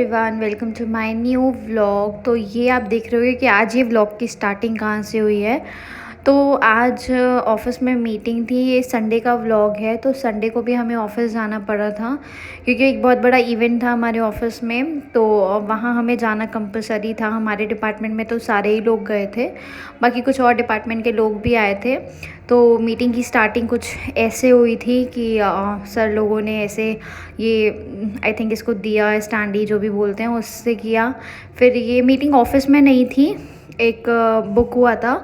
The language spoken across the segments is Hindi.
Everyone, welcome to my new vlog. तो ये आप देख रहे हो कि आज ये व्लॉग की स्टार्टिंग कहाँ से हुई है। तो आज ऑफिस में मीटिंग थी। ये संडे का व्लॉग है, तो संडे को भी हमें ऑफिस जाना पड़ा था क्योंकि एक बहुत बड़ा इवेंट था हमारे ऑफिस में। तो वहाँ हमें जाना कंपलसरी था। हमारे डिपार्टमेंट में तो सारे ही लोग गए थे, बाकी कुछ और डिपार्टमेंट के लोग भी आए थे। तो मीटिंग की स्टार्टिंग कुछ ऐसे हुई थी कि सर लोगों ने ऐसे ये आई थिंक इसको दिया स्टैंडी जो भी बोलते हैं उससे किया। फिर ये मीटिंग ऑफिस में नहीं थी, एक बुक हुआ था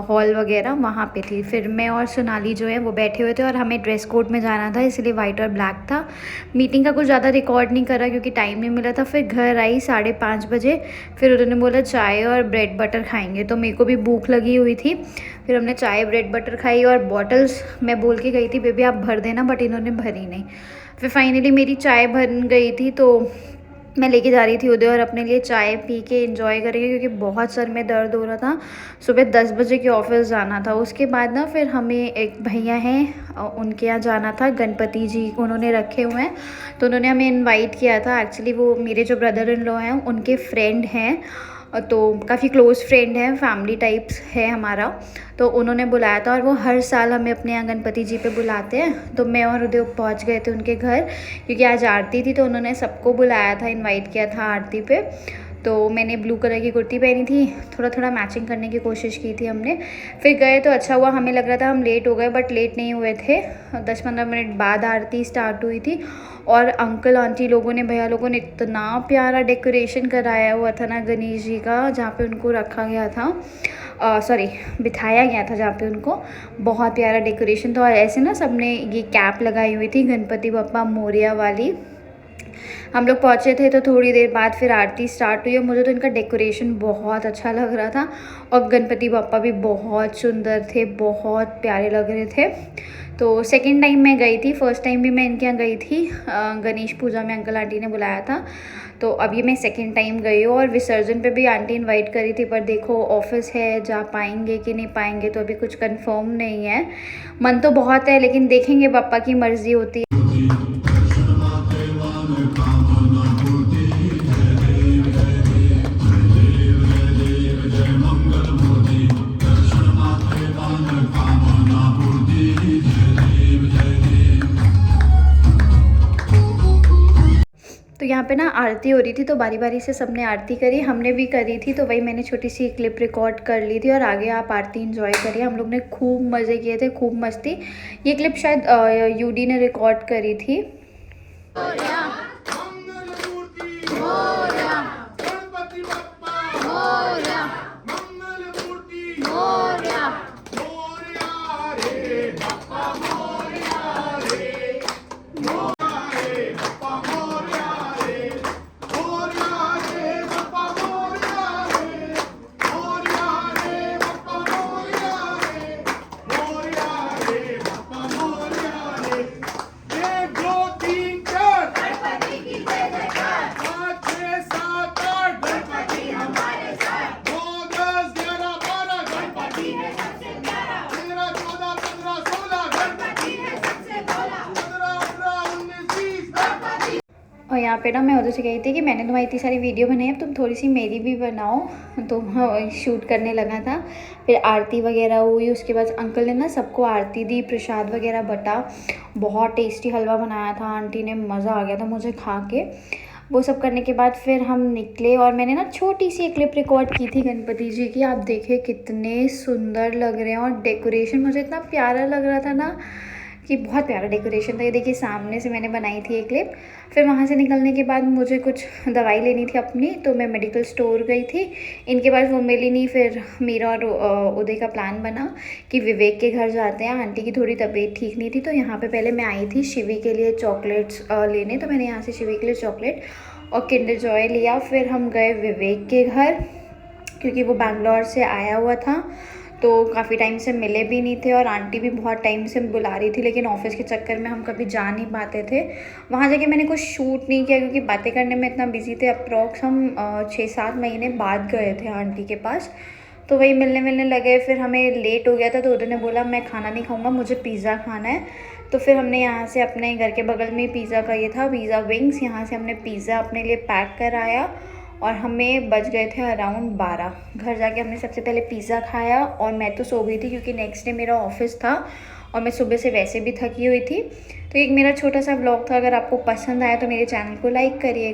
हॉल वगैरह वहाँ पे थी। फिर मैं और सोनाली जो है वो बैठे हुए थे और हमें ड्रेस कोड में जाना था, इसलिए वाइट और ब्लैक था। मीटिंग का कुछ ज़्यादा रिकॉर्ड नहीं करा क्योंकि टाइम नहीं मिला था। फिर घर आई 5:30 बजे। फिर उन्होंने बोला चाय और ब्रेड बटर खाएंगे, तो मेरे को भी भूख लगी हुई थी। फिर हमने चाय ब्रेड बटर खाई और बॉटल्स मैं बोल के गई थी बेबी आप भर देना, बट इन्होंने भरी नहीं। फिर फाइनली मेरी चाय बन गई थी, तो मैं लेके जा रही थी उधर और अपने लिए चाय पी के एंजॉय करेंगे क्योंकि बहुत सर में दर्द हो रहा था। सुबह 10 बजे के ऑफिस जाना था। उसके बाद ना फिर हमें एक भैया हैं उनके यहाँ जाना था, गणपति जी उन्होंने रखे हुए हैं, तो उन्होंने हमें इनवाइट किया था। एक्चुअली वो मेरे जो ब्रदर इन लॉ हैं उनके फ्रेंड हैं, तो काफ़ी क्लोज़ फ्रेंड है, फैमिली टाइप्स है हमारा। तो उन्होंने बुलाया था और वो हर साल हमें अपने यहाँ गणपति जी पे बुलाते हैं। तो मैं और उदय पहुँच गए थे उनके घर क्योंकि आज आरती थी, तो उन्होंने सबको बुलाया था, इनवाइट किया था आरती पे। तो मैंने ब्लू कलर की कुर्ती पहनी थी, थोड़ा थोड़ा मैचिंग करने की कोशिश की थी हमने। फिर गए तो अच्छा हुआ, हमें लग रहा था हम लेट हो गए बट लेट नहीं हुए थे। 10-15 मिनट बाद आरती स्टार्ट हुई थी और अंकल आंटी लोगों ने, भैया लोगों ने इतना प्यारा डेकोरेशन कराया हुआ था ना गणेश जी का, जहाँ पे उनको रखा गया था, सॉरी बिठाया गया था जहाँ पे उनको। बहुत प्यारा डेकोरेशन था और ऐसे ना सबने ये कैप लगाई हुई थी गणपति बप्पा मोरिया वाली। हम लोग पहुँचे थे तो थोड़ी देर बाद फिर आरती स्टार्ट हुई और मुझे तो इनका डेकोरेशन बहुत अच्छा लग रहा था और गणपति बप्पा भी बहुत सुंदर थे, बहुत प्यारे लग रहे थे। तो सेकंड टाइम मैं गई थी, फर्स्ट टाइम भी मैं इनके यहाँ गई थी गणेश पूजा में, अंकल आंटी ने बुलाया था। तो अभी मैं सेकंड टाइम गई हूँ और विसर्जन पे भी आंटी इनवाइट करी थी, पर देखो ऑफिस है, जा पाएंगे कि नहीं पाएंगे तो अभी कुछ कंफर्म नहीं है। मन तो बहुत है लेकिन देखेंगे, पापा की मर्जी होती है। तो यहाँ पे ना आरती हो रही थी, तो बारी बारी से सबने आरती करी, हमने भी करी थी, तो वही मैंने छोटी सी क्लिप रिकॉर्ड कर ली थी। और आगे आप आरती एंजॉय करिए। हम लोग ने खूब मज़े किए थे, खूब मस्ती। ये क्लिप शायद यूडी ने रिकॉर्ड करी थी। और यहाँ पे ना मैं उधर से कही थी कि मैंने तुम्हारी इतनी सारी वीडियो बनाई, अब तुम थोड़ी सी मेरी भी बनाओ, तो शूट करने लगा था। फिर आरती वगैरह हुई, उसके बाद अंकल ने ना सबको आरती दी, प्रसाद वगैरह बटा। बहुत टेस्टी हलवा बनाया था आंटी ने, मज़ा आ गया था मुझे खा के। वो सब करने के बाद फिर हम निकले और मैंने ना छोटी सी एक क्लिप रिकॉर्ड की थी गणपति जी की। आप देखे कितने सुंदर लग रहे हैं और डेकोरेशन मुझे इतना प्यारा लग रहा था ना कि बहुत प्यारा डेकोरेशन था। ये देखिए सामने से मैंने बनाई थी एक क्लिप। फिर वहाँ से निकलने के बाद मुझे कुछ दवाई लेनी थी अपनी, तो मैं मेडिकल स्टोर गई थी। इनके पास वो मिली नहीं। फिर मेरा और उदय का प्लान बना कि विवेक के घर जाते हैं, आंटी की थोड़ी तबीयत ठीक नहीं थी। तो यहाँ पे पहले मैं आई थी शिवी के लिए चॉकलेट्स लेने, तो मैंने यहाँ से शिवी के लिए चॉकलेट और किंडर जॉय लिया। फिर हम गए विवेक के घर क्योंकि वो बैंगलोर से आया हुआ था, तो काफ़ी टाइम से मिले भी नहीं थे और आंटी भी बहुत टाइम से बुला रही थी, लेकिन ऑफिस के चक्कर में हम कभी जा नहीं पाते थे। वहाँ जाके मैंने कुछ शूट नहीं किया क्योंकि बातें करने में इतना बिजी थे। अप्रॉक्स हम 6-7 महीने बाद गए थे आंटी के पास। तो वही मिलने लगे। फिर हमें लेट हो गया था तो उधर ने बोला मैं खाना नहीं खाऊंगा, मुझे पिज़्ज़ा खाना है। तो फिर हमने यहाँ से अपने घर के बगल में पिज़्ज़ा का ये था, पिज़्ज़ा विंग्स, यहाँ से हमने पिज़्ज़ा अपने लिए पैक कराया और हमें बज गए थे अराउंड 12। घर जाके हमने सबसे पहले पिज़्ज़ा खाया और मैं तो सो गई थी क्योंकि नेक्स्ट डे मेरा ऑफिस था और मैं सुबह से वैसे भी थकी हुई थी। तो एक मेरा छोटा सा व्लॉग था, अगर आपको पसंद आया तो मेरे चैनल को लाइक करिएगा।